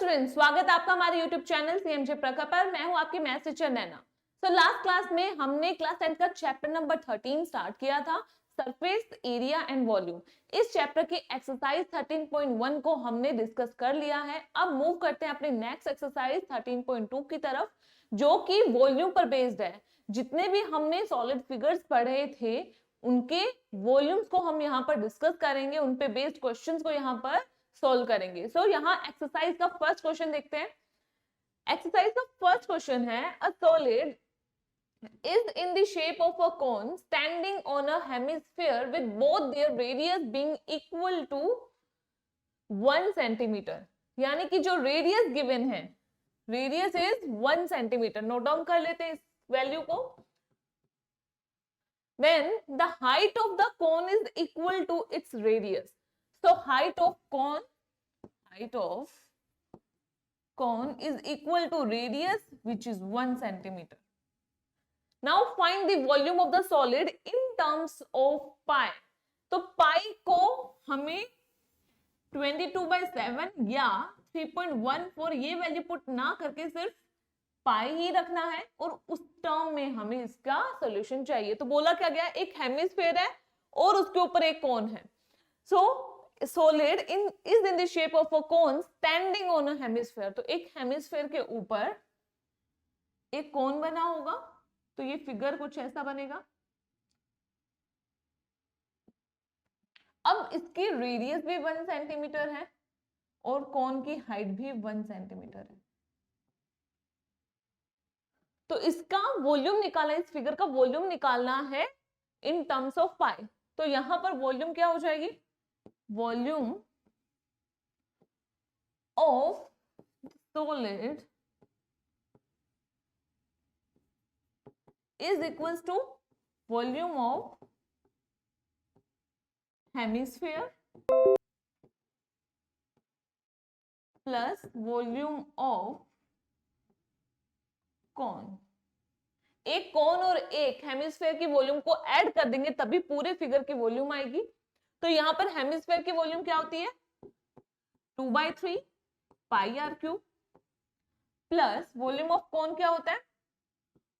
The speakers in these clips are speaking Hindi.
स्टूडेंट, स्वागत है आपका हमारे यूट्यूब चैनल सीएमजे प्रखर पर। मैं हूं आपकी मैथ्स टीचर नैना। लास्ट क्लास में हमने क्लास 10 का चैप्टर नंबर 13 स्टार्ट किया था, सरफेस एरिया एंड वॉल्यूम। इस चैप्टर की एक्सरसाइज 13.1 को हमने डिस्कस कर लिया है। अब मूव करते हैं अपने नेक्स्ट एक्सरसाइज 13.2 की तरफ, जो कि वॉल्यूम पर बेस्ड है। जितने भी हमने सॉलिड फिगर्स पढ़े थे उनके वॉल्यूम्स को हम यहाँ पर डिस्कस करेंगे, उन पे बेस्ड क्वेश्चंस को यहाँ पर सोल्व करेंगे। यहाँ एक्सरसाइज का फर्स्ट क्वेश्चन देखते हैं। एक्सरसाइज का फर्स्ट क्वेश्चन है, a solid is in the shape of a cone standing on a hemisphere with both their radius being equal to 1 centimeter। यानी कि जो रेडियस गिवन है, radius is 1 centimetre. Note down कर लेते हैं इस वैल्यू को। When the height of the cone is equal to its radius, so height of cone is equal to radius, which is 1 centimeter. Now find the volume of the solid in terms of pi। तो पाई को हमें 22/7 या 3.14 ये वैल्यू पुट ना करके सिर्फ पाई ही रखना है, और उस टर्म में हमें इसका सॉल्यूशन चाहिए। तो बोला क्या गया, एक हेमिस्फीयर है और उसके ऊपर एक कोन है। solid is in the shape of a cone standing on a hemisphere। तो एक हेमिस्फीयर के ऊपर एक कोन बना होगा, तो ये फिगर कुछ ऐसा बनेगा। अब इसकी रेडियस भी 1 सेंटीमीटर है और कोन की हाइट भी 1 सेंटीमीटर है। तो इसका वॉल्यूम निकालना, इस फिगर का वॉल्यूम निकालना है इन टर्म्स ऑफ पाई। तो यहां पर वॉल्यूम क्या हो जाएगी, volume of solid is equals to volume of hemisphere plus volume of cone। एक कोन और एक हेमिस्फीयर की वॉल्यूम को ऐड कर देंगे तभी पूरे फिगर की वॉल्यूम आएगी। तो यहां पर हेमिस्फीयर की वॉल्यूम क्या होती है, 2/3 pi r cube, plus volume of cone क्या होता है,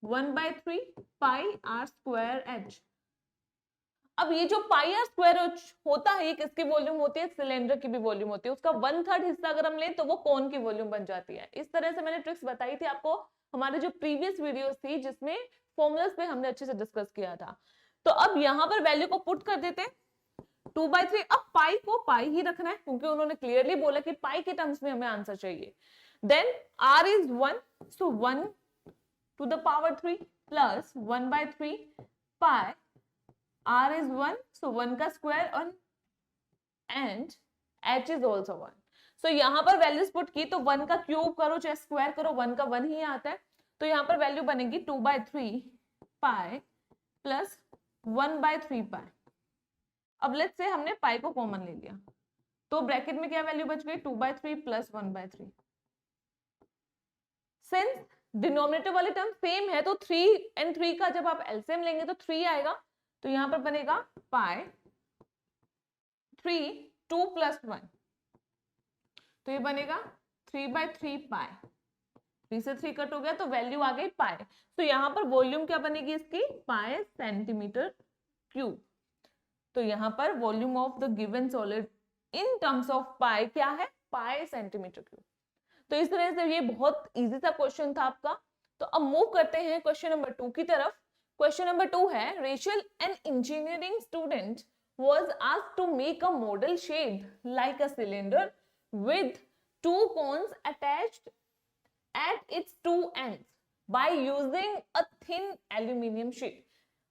1/3 पाई आर स्क्वायर एच। अब ये जो पाई आर स्क्वायर एच होता है, ये किसकी वॉल्यूम होती है, सिलेंडर की भी वॉल्यूम होती है। उसका 1/3 हिस्सा अगर हम लें तो वो कोन की वॉल्यूम बन जाती है। इस तरह से मैंने ट्रिक्स बताई थी आपको हमारे जो प्रीवियस वीडियोस थी, जिसमें फॉर्मूलास पे हमने अच्छे से डिस्कस किया था। तो अब यहां पर वैल्यू को पुट कर देते हैं 2/3। अब पाई को पाई ही रखना है क्योंकि उन्होंने क्लियरली बोला कि पाई के टर्म्स में हमें आंसर चाहिए। Then are is 1, so 1 to the power 3 plus 1/3 pi, r is 1, so 1 का square and h is also 1। so यहां पर वैल्यूज पुट की तो 1 का क्यूब करो चाहे स्क्वायर करो, 1 का 1 ही आता है। तो यहां पर वैल्यू बनेगी 2/3 pi प्लस 1/3 pi। अब लेट्स से हमने पाई को कॉमन ले लिया, तो ब्रैकेट में क्या वैल्यू बच गई, 2/3 प्लस 1/3। सिंस डिनोमिनेटर वाले टर्म सेम है तो 3 और 3 का जब आप एलसीएम लेंगे तो 3 आएगा। तो यहां पर बनेगा पाई 3 2 प्लस 1, तो ये बनेगा 3/3 पाई। 3 से 3 कट हो गया तो वैल्यू आ गई पाई। तो यहां पर वॉल्यूम क्या बनेगी इसकी, पाई सेंटीमीटर क्यूब। तो यहां पर volume of the given solid in terms of pi क्या है, पाई सेंटीमीटर क्यूब। तो इस तरह से ये बहुत इजी सा क्वेश्चन था आपका। तो अब मूव करते हैं क्वेश्चन नंबर 2 की तरफ। क्वेश्चन नंबर 2 है, Rachel an engineering student was asked to make a model shaped like a cylinder with 2 cones attached at its 2 ends by using a thin aluminum sheet।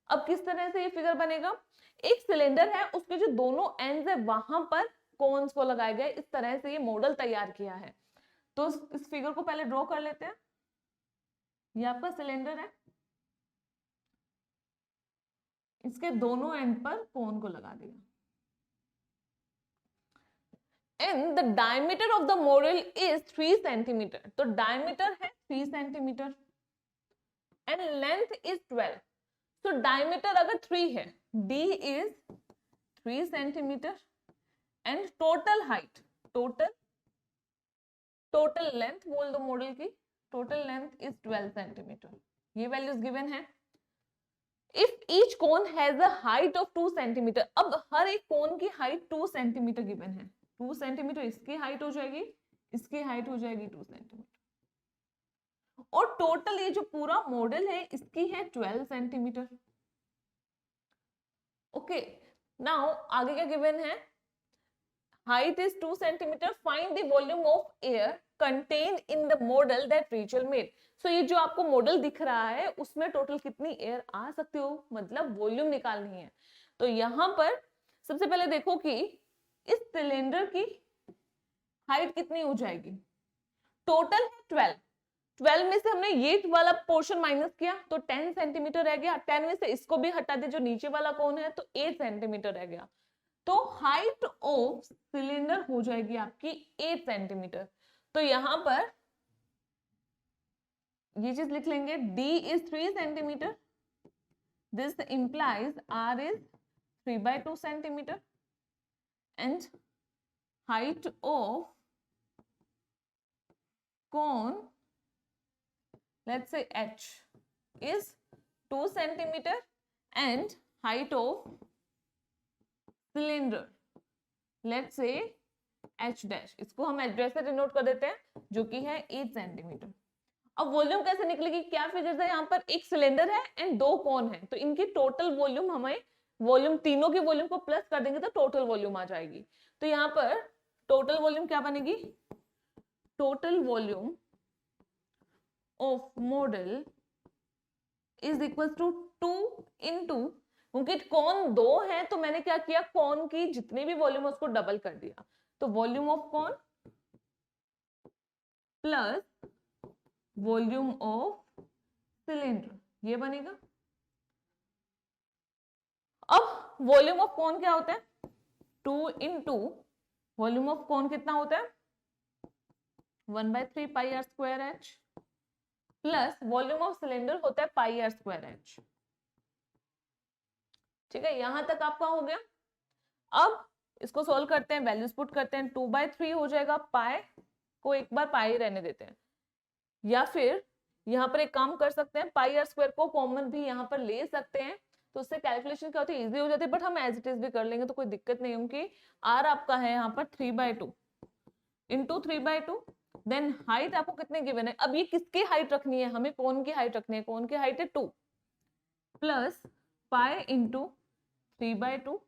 अब किस तरह से ये फिगर बनेगा, एक सिलेंडर है, उसके जो दोनों एंड्स है वहां पर कोन्स को लगाए गए। इस तरह से ये मॉडल तैयार किया है। तो इस फिगर को पहले ड्रॉ कर लेते हैं। ये आपका सिलेंडर है, इसके दोनों एंड पर कोन को लगा दिया। And the diameter of the model is 3 centimetre. तो डायमीटर है 3 सेंटीमीटर एंड लेंथ इज 12। तो डायमीटर अगर 3 है, d is 3 centimetre and total height total length बोल दो मॉडल की, टोटल लेंथ इज 12 सेंटीमीटर, ये वैल्यूज गिवन है। If each cone has a height of 2 centimetre, अब हर एक कोन की हाइट 2 सेंटीमीटर गिवन है, 2 सेंटीमीटर इसकी हाइट हो जाएगी, इसकी हाइट हो जाएगी 2 सेंटीमीटर, और टोटल ये जो पूरा मॉडल है इसकी है 12 सेंटीमीटर। ओके, नाउ आगे क्या गिवन है, height is 2 centimeter, find the volume of air contained in the model that Rachel made. So ये जो आपको मॉडल दिख रहा है उसमें टोटल कितनी एयर आ सकती हो, मतलब वॉल्यूम निकालनी है। तो यहां पर सबसे पहले देखो कि इस सिलेंडर की हाइट कितनी हो जाएगी, टोटल है 12, 12 में से हमने ये वाला पोर्शन माइनस किया तो 10 सेंटीमीटर रह गया, 10 में से इसको भी हटा दे जो नीचे वाला कौन है तो 8 सेंटीमीटर रह गया, तो हाइट ऑफ सिलेंडर हो जाएगी आपकी 8 सेंटीमीटर। तो यहां पर ये चीज लिख लेंगे, D is 3 centimetre, this implies R is 3/2 centimetre and height of cone, let's say H, is 2 centimeter and height of cylinder, let's say H dash, इसको हम H dash से डिनोट कर देते हैं जो कि है 8 सेंटीमीटर। अब वॉल्यूम कैसे निकलेगी, क्या फिगर्स है यहाँ पर, एक सिलेंडर है एंड 2 कोन है, तो इनकी टोटल वॉल्यूम हमें वॉल्यूम तीनों की वॉल्यूम को प्लस कर देंगे तो टोटल वॉल्यूम आ जाएगी। तो यहाँ पर टोटल वॉल्यूम क्या बनेगी, total volume of model is equal to 2 into, क्योंकि कौन 2 है तो मैंने क्या किया, कौन की जितनी भी वॉल्यूम है उसको डबल कर दिया, तो वॉल्यूम ऑफ कौन प्लस वॉल्यूम ऑफ सिलेंडर, ये बनेगा। अब वॉल्यूम ऑफ कौन क्या होता है, 2 इंटू वॉल्यूम ऑफ कौन कितना होता है 1/3 pi r square h plus volume of cylinder होता है पाई आर स्क्वायर एच। ठीक है, यहां तक आपका हो गया। अब इसको सोल्व करते हैं, वैल्यूज पुट करते हैं, 2/3 हो जाएगा, पाई को एक बार पाई रहने देते हैं, या फिर यहाँ पर एक काम कर सकते हैं, पाई आर स्क्वायर को कॉमन भी यहाँ पर ले सकते हैं, तो उससे कैलकुलेशन क्या होती है, इजी हो जाती है, बट हम एज इट इज भी कर लेंगे तो कोई दिक्कत नहीं, क्योंकि आर आपका है यहाँ पर 3/2 इंटू 3/2, देन हाइट आपको कितने गिवन है, अब ये किसकी हाइट रखनी है, हमें कौन की हाइट रखनी है, कौन की हाइट है 2 plus pi into 3/2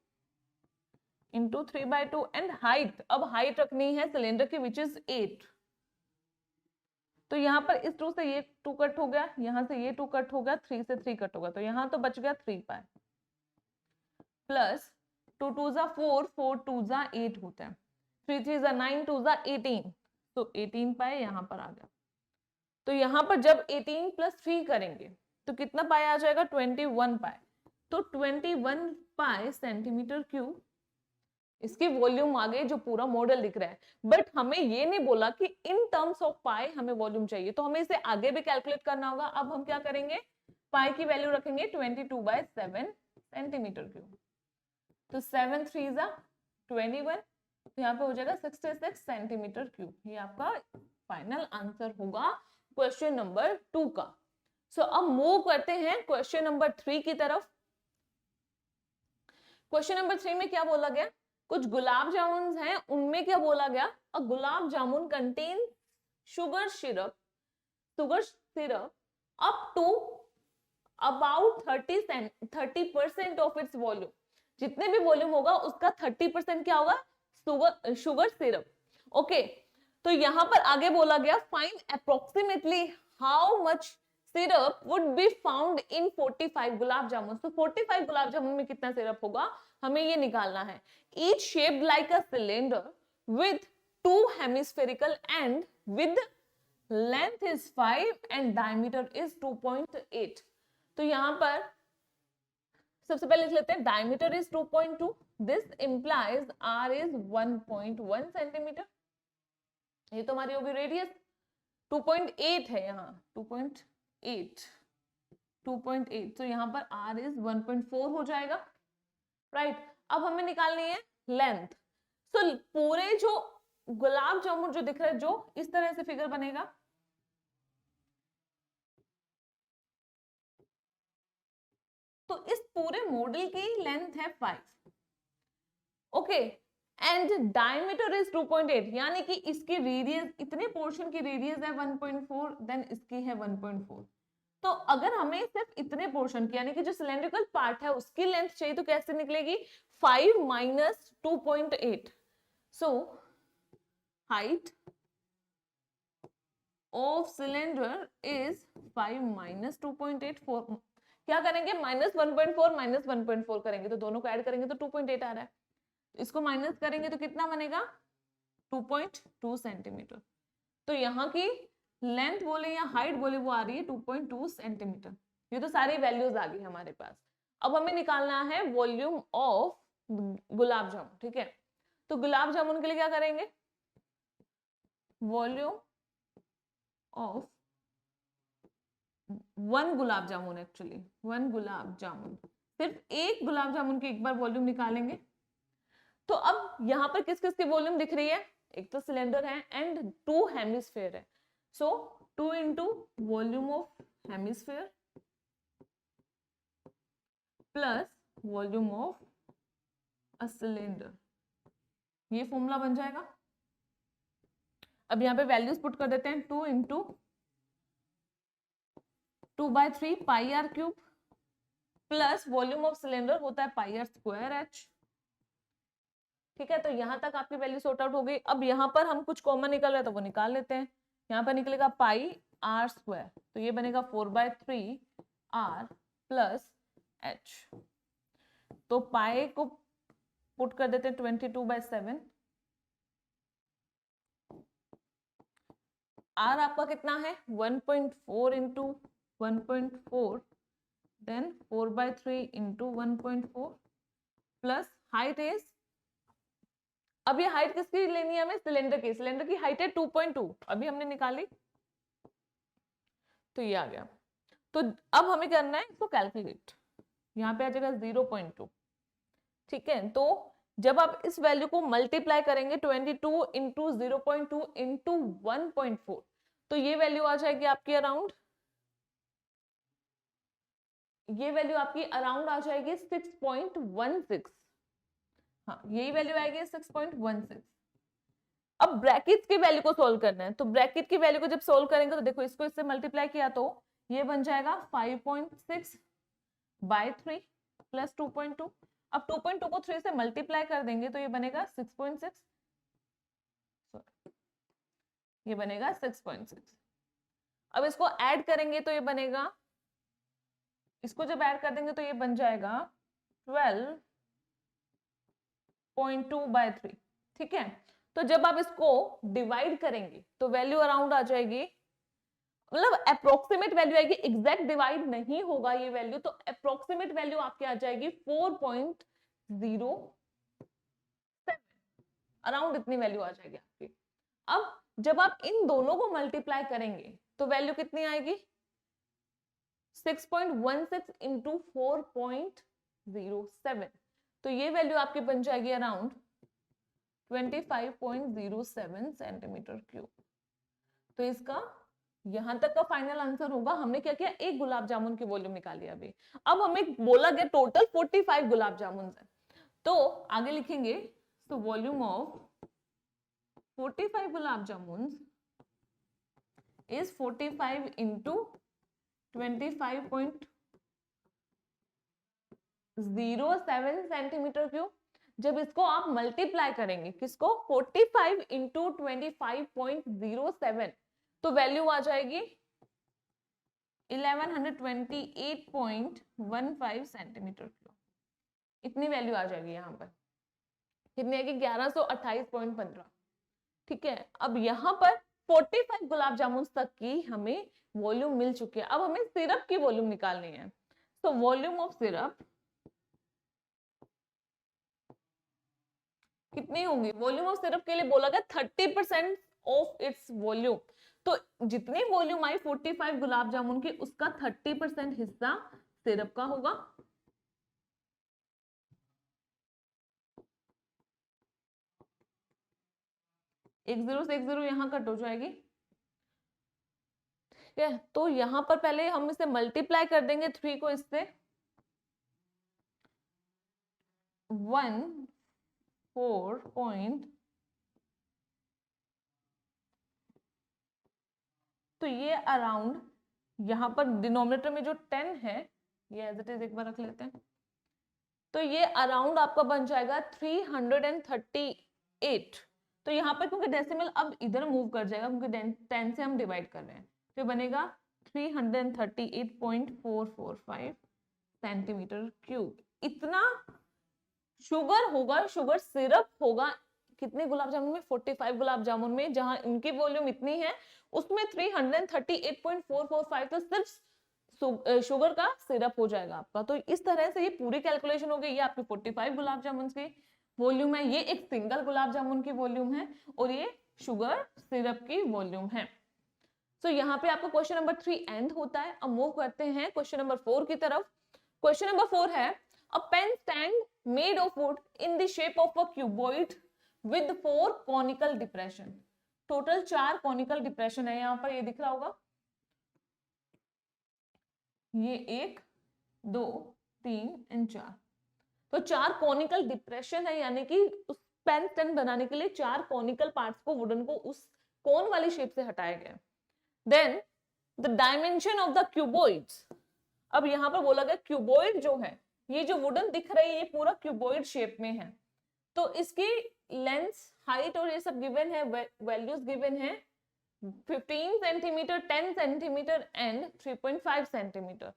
into 3/2 and height, अब हाइट रखनी है सिलेंडर की विच इज 8, तो यहाँ पर इस 2 से ये 2 कट हो गया, यहाँ से ये 2 कट हो गया, 3 से 3 कट होगा, तो यहाँ तो बच गया 3 पाई प्लस 2 2 जा 4, 4 2 जा 8 होता है, 3 3 जा 9, 2 जा 18, तो 18 पाई यहाँ पर आ गया। तो यहाँ पर जब 18 प्लस 3 करेंगे तो कितना पाई आ जाएगा 21 पाई, तो 21 पाई सेंटीमीटर क्यूब इसकी वॉल्यूम आ गई जो पूरा मॉडल दिख रहा है। बट हमें ये नहीं बोला कि इन टर्म्स ऑफ पाई हमें वॉल्यूम चाहिए, तो हमें इसे आगे भी कैलकुलेट करना होगा। अब हम क्या करेंगे, पाई की वैल्यू रखेंगे 22/7 सेंटीमीटर क्यूब, तो 7 3 जा 21, तो यहाँ पे हो जाएगा 66 सेंटीमीटर क्यूब। ये आपका फाइनल आंसर होगा क्वेश्चन नंबर 2 का। सो अब मूव करते हैं क्वेश्चन नंबर 3 की तरफ। क्वेश्चन नंबर 3 में क्या बोला गया, कुछ गुलाब जामुन हैं, उनमें क्या बोला गया, a gulab jamun contain sugar syrup up to about 30% of its volume, जितने भी वॉल्यूम होगा उसका 30% क्या होगा शुगर सिरप। ओके, तो यहां पर आगे बोला गया find approximately how much syrup would be found in 45 gulab jamun. तो 45 गुलाब जामुन में कितना सिरप होगा हमें ये निकालना है। Each shaped like a cylinder with 2 hemispherical end with length is 5 and diameter is 2.8। तो यहां पर सबसे पहले लिख लेते हैं diameter is 2.2, this implies R is 1.1 centimetre, ये तो हमारी होगी रेडियस, 2.8 है यहाँ 2.8, तो यहाँ पर R is 1.4 हो जाएगा, राइट। अब हमें निकालनी है लेंथ। सो पूरे जो गुलाब जामुन जो दिख रहा है, जो इस तरह से फिगर बनेगा, तो इस पूरे मॉडल की लेंथ है 5, ओके, एंड डायमीटर इज 2.8, यानी कि इसकी रेडियस, इतने पोर्शन की रेडियस है 1.4, देन इसकी है 1.4। तो अगर हमें सिर्फ इतने पोर्शन की, यानी कि जो सिलेंड्रिकल पार्ट है उसकी लेंथ चाहिए, तो कैसे निकलेगी? 5 minus 2.8, so height of cylinder is 5 minus 2.8, क्या करेंगे? माइनस 1.4 माइनस 1.4 करेंगे, तो दोनों को ऐड करेंगे तो 2.8 आ रहा है, इसको माइनस करेंगे तो कितना बनेगा? 2.2 सेंटीमीटर। तो यहाँ की लेंथ बोले या हाइट बोले वो आ रही है 2.2 सेंटीमीटर। ये तो सारी वैल्यूज आ गई हमारे पास। अब हमें निकालना है वॉल्यूम ऑफ गुलाब जामुन, ठीक है। तो गुलाब जामुन के लिए क्या करेंगे? Volume of 1 gulab jamun, actually 1 gulab jamun, सिर्फ एक गुलाब जामुन की एक बार वॉल्यूम निकालेंगे। तो अब यहाँ पर किस किस की वॉल्यूम दिख रही है? एक तो सिलेंडर है एंड 2 हेमिस्फीयर है, सो 2 into volume of hemisphere plus volume of a cylinder, ये फॉर्मूला बन जाएगा। अब यहाँ पे वैल्यूज पुट कर देते हैं, 2 into 2/3 pi r cube plus volume of cylinder होता है पाई आर स्क्वायर एच, ठीक है। तो यहां तक आपकी वैल्यू सॉर्ट आउट हो गई। अब यहाँ पर हम कुछ कॉमन निकल रहा है तो वो निकाल लेते हैं। यहाँ पर निकलेगा पाई आर स्क्वायर, तो ये बनेगा 4/3 आर प्लस एच, तो पाई को पुट कर देते हैं 22/7, आर आपका कितना है? 1.4 into 1.4, then 4/3 into 1.4 plus height is, अब ये हाइट किसकी लेनी है हमें? सिलेंडर की। सिलेंडर की हाइट है 2.2, अभी हमने निकाली, तो ये आ गया। तो अब हमें करना है इसको कैलकुलेट, यहाँ पे आ जाएगा 0.2, ठीक है। तो जब आप इस वैल्यू को मल्टीप्लाई करेंगे 22 इंटू 0.2 इंटू 1.4, तो ये वैल्यू आ जाएगी आपकी अराउंड, ये वैल्यू आपकी अराउंड आ जाएगी 6.16, हाँ यही वैल्यू आएगी 6.16। अब ब्रैकेट की वैल्यू को सोल्व करना है, तो ब्रैकेट की वैल्यू को जब सोल्व करेंगे तो देखो इसको इससे मल्टीप्लाई किया तो ये बन जाएगा 5.6/3 प्लस 2.2। अब 2.2 को 3 से मल्टीप्लाई कर देंगे तो ये बनेगा 6.6, ये बनेगा 6.6। अब इसको ऐड करेंगे तो ये बनेगा, इसको जब ऐड कर देंगे तो ये बन जाएगा 12.2/3, ठीक है। तो जब आप इसको डिवाइड करेंगे तो वैल्यू अराउंड आ जाएगी, मतलब अप्रोक्सीमेट वैल्यू आएगी, एग्जैक्ट डिवाइड नहीं होगा ये वैल्यू, तो अप्रोक्सीमेट वैल्यू आपकी आ जाएगी 4.07, अराउंड इतनी वैल्यू आ जाएगी आपकी। अब जब आप इन दोनों को मल्टीप्लाई करेंगे तो वैल्यू कितनी आएगी? 6.16 इंटू 4.07, तो ये वैल्यू आपकी बन जाएगी अराउंड 25.07 सेंटीमीटर क्यूब। तो इसका यहां तक का फाइनल आंसर होगा। हमने क्या किया? एक गुलाब जामुन की वॉल्यूम निकाली अभी। अब हमें बोला गया टोटल 45 गुलाब जामुन है, तो आगे लिखेंगे तो volume of 45 gulab jamun is 45 into 25.07 centimetre cube. जब इसको आप मल्टीप्लाई करेंगे किसको? 45 इंटू 25.07, तो वैल्यू आ जाएगी 1128.15 सेंटीमीटर क्यूब, इतनी वैल्यू आ जाएगी यहाँ पर। कितनी आएगी? 1128.15, ठीक है। अब यहाँ पर 45 गुलाब जामुन तक की हमें वॉल्यूम मिल चुकी है। अब हमें सिरप की वॉल्यूम निकालनी है, तो वॉल्यूम ऑफ सिरप कितनी होगी? वॉल्यूम ऑफ सिरप के लिए बोला गया 30% ऑफ इट्स वॉल्यूम, तो जितनी वॉल्यूम आई 45 गुलाब जामुन की, उसका 30% हिस्सा सिरप का होगा। एक 0 से एक 0 यहाँ कट हो जाएगी, ठीक है। तो यहाँ पर पहले हम इसे मल्टीप्लाई कर देंगे 3 को इससे, 14 तो ये अराउंड, यहाँ पर डिनोमिनेटर में जो 10 है ये एज इट इज एक बार रख लेते हैं, तो ये अराउंड आपका बन जाएगा 338। तो यहाँ पर क्योंकि डेसिमल अब इधर मूव कर जाएगा क्योंकि 10 से हम डिवाइड कर रहे हैं, तो बनेगा 338.445 सेंटीमीटर क्यूब। इतना शुगर होगा, शुगर सिरप होगा कितने गुलाब जामुन में, 45 गुलाब जामुन में, जहां इनकी वॉल्यूम इतनी है उसमें 338.445 तो सिर्फ शुगर का सिरप हो जाएगा आपका। तो इस तरह से ये पूरी कैलकुलेशन हो गई। ये आपकी 45 गुलाब जामुन की वॉल्यूम है, ये एक सिंगल गुलाब जामुन की वॉल्यूम है, और ये शुगर सिरप की वॉल्यूम है। तो यहाँ पे आपका क्वेश्चन नंबर 3 एंड होता है। अब मूव करते हैं क्वेश्चन नंबर 4 की तरफ। क्वेश्चन नंबर 4 है a pen stand made of wood in the shape of a cuboid with 4 conical depression. Total 4 conical depression है, यहाँ पर ये दिख रहा होगा, ये 1 2 3 एंड 4। तो 4 कॉनिकल डिप्रेशन है, यानी कि उस पेन स्टैंड बनाने के लिए 4 कॉनिकल पार्ट्स को वुडन को उस कोन वाली शेप से हटाया गया। Then the dimension of the cuboids. अब यहां पर बोला गया क्यूबॉइड जो है, ये जो वुडन दिख रही है ये पूरा क्यूबॉइड शेप में है, तो इसकी लेंथ, हाइट और ये सब गिवन है, वैल्यूज गिवन है 15 centimetre, 10 centimetre and 3.5 centimetre.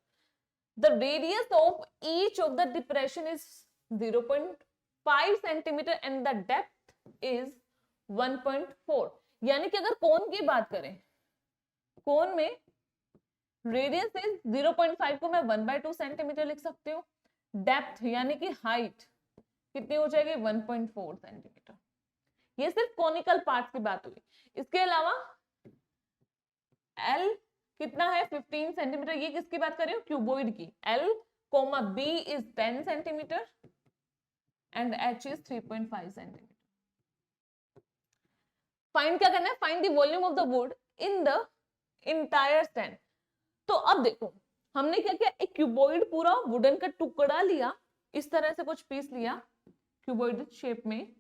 The radius of each of the depression is 0.5 centimeter and the depth is 1.4। यानी कि अगर कोन की बात करें, कोन में रेडियस इज 0.5 को मैं 1/2 सेंटीमीटर लिख सकती हूँ, डेप्थ यानी कि हाइट कितनी हो जाएगी 1.4 सेंटीमीटर। ये सिर्फ कॉनिकल पार्ट की बात हुई। इसके अलावा L कितना है 15 सेंटीमीटर, ये किसकी बात कर रही हूँ, क्यूबॉइड की। L, B is 10 centimetre and H is 3.5 centimetre. Find क्या करना है, find the volume of the wood in the entire stand. तो अब देखो हमने क्या किया, एक क्यूबॉइड पूरा वुडन का टुकड़ा लिया, इस तरह से कुछ पीस लिया क्यूबॉइड शेप में,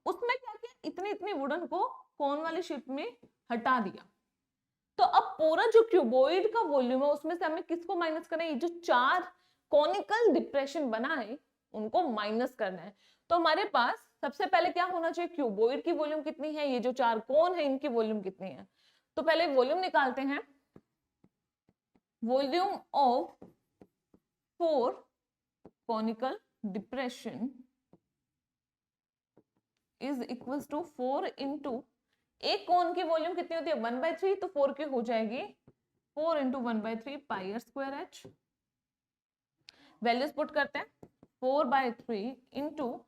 उसमें क्या किया, इतने इतने वुडन को कोन वाली शेप में हटा दिया। तो अब पूरा जो क्यूबॉइड का वॉल्यूम है उसमें से हमें किसको माइनस करना है, ये जो 4 कॉनिकल डिप्रेशन बना है उनको माइनस करना है। तो हमारे पास सबसे पहले क्या होना चाहिए, क्यूबॉइड की वॉल्यूम कितनी है, ये जो 4 कोन है इनकी वॉल्यूम कितनी है। तो पहले वॉल्यूम निकालते हैं, volume of 4 conical depression is equal to 4 into, एक कोन की वॉल्यूम कितनी होती है 1/3, तो 4 की हो जाएगी 4 into 1/3 pi r square h. Values put करते हैं, 4/3 इंटू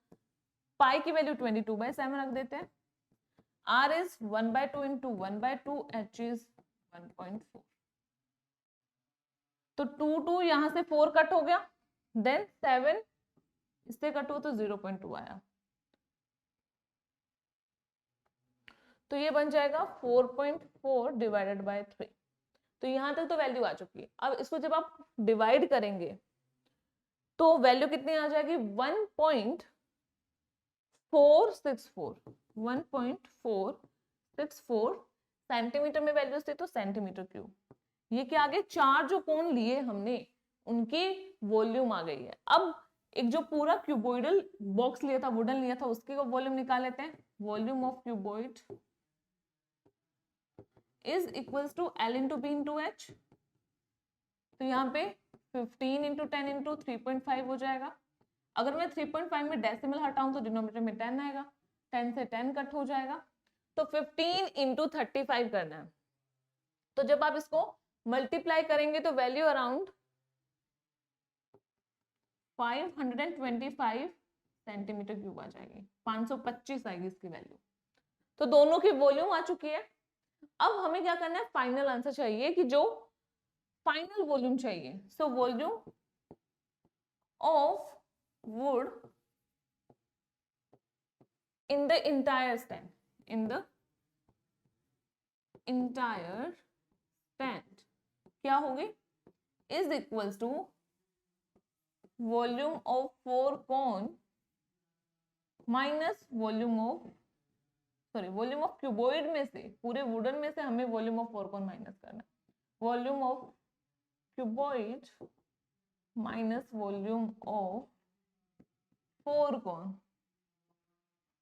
पाई की वैल्यू 22/7 रख देते हैं, R is 1/2 into 1/2, H is 1.4। तो 2 यहां से 4 कट हो गया, देन 7 इससे कट हो तो 0.2 आया, तो ये बन जाएगा 4.4 डिवाइडेड बाय 3। तो यहां तक तो वैल्यू आ चुकी है। अब इसको जब आप डिवाइड करेंगे तो वैल्यू कितनी आ जाएगी 1.464 सेंटीमीटर में वैल्यूज थी तो सेंटीमीटर क्यूब। ये क्या आ गए, 4 जो कोन लिए हमने उनकी वॉल्यूम आ गई है। अब एक जो पूरा क्यूबॉइडल बॉक्स लिया था, वुडन लिया था, उसकी वॉल्यूम निकाल लेते हैं। Volume of cuboid is equals to L into b into h. तो यहाँ पे 15 इंटू 10 इंटू 3.5 हो जाएगा। अगर मैं 3.5 में डेसिमल हटाऊं तो डिनोमिनेटर में 10 आएगा, 10 से 10 कट हो जाएगा, तो 15 इंटू 35 करना है। तो जब आप इसको मल्टीप्लाई करेंगे तो वैल्यू अराउंड 525 सेंटीमीटर क्यूब आ जाएगी, 525 आएगी इसकी वैल्यू। तो दोनों की वॉल्यूम आ चुकी है। अब हमें क्या करना है, फाइनल आंसर चाहिए कि जो फाइनल वॉल्यूम चाहिए। So volume of wood in the entire stand, in the entire span क्या होगी, is equals to volume of 4 cone minus volume of cuboid में से, पूरे वुडन में से हमें वॉल्यूम ऑफ 4 कोन माइनस करना, volume of cuboid minus volume of 4 cone.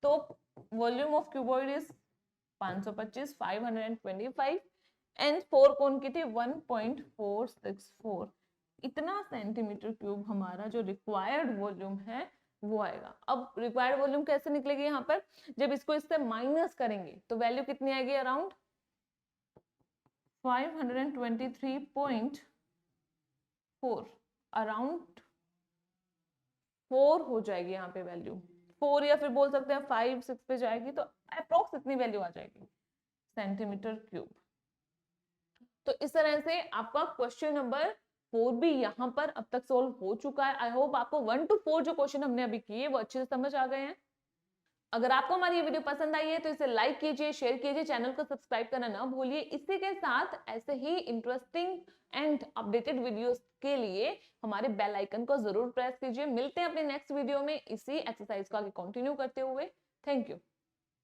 तो volume of cuboid is 525 525 and 4 cone की थी 1.464। इतना सेंटीमीटर क्यूब हमारा जो रिक्वायर्ड वॉल्यूम है वो आएगा। अब रिक्वायर्ड वॉल्यूम कैसे निकलेगी यहाँ पर, जब इसको इससे माइनस करेंगे तो वैल्यू कितनी आएगी, अराउंड 523.4, अराउंड 4 हो जाएगी यहाँ पे वैल्यू, 4 या फिर बोल सकते हैं 5 6 पे जाएगी, तो अप्रोक्स इतनी वैल्यू आ जाएगी सेंटीमीटर क्यूब। तो इस तरह से आपका क्वेश्चन नंबर 4 भी यहाँ पर अब तक सोल्व हो चुका है। आई होप आपको 1 to 4 जो क्वेश्चन हमने अभी किए वो अच्छे से समझ आ गए हैं। अगर आपको हमारी ये वीडियो पसंद आई है तो इसे लाइक कीजिए, शेयर कीजिए, चैनल को सब्सक्राइब करना ना भूलिए। इसी के साथ ऐसे ही इंटरेस्टिंग एंड अपडेटेड वीडियोस के लिए हमारे बेल आइकन को जरूर प्रेस कीजिए। मिलते हैं अपने नेक्स्ट वीडियो में इसी एक्सरसाइज को आगे कंटिन्यू करते हुए। Thank you.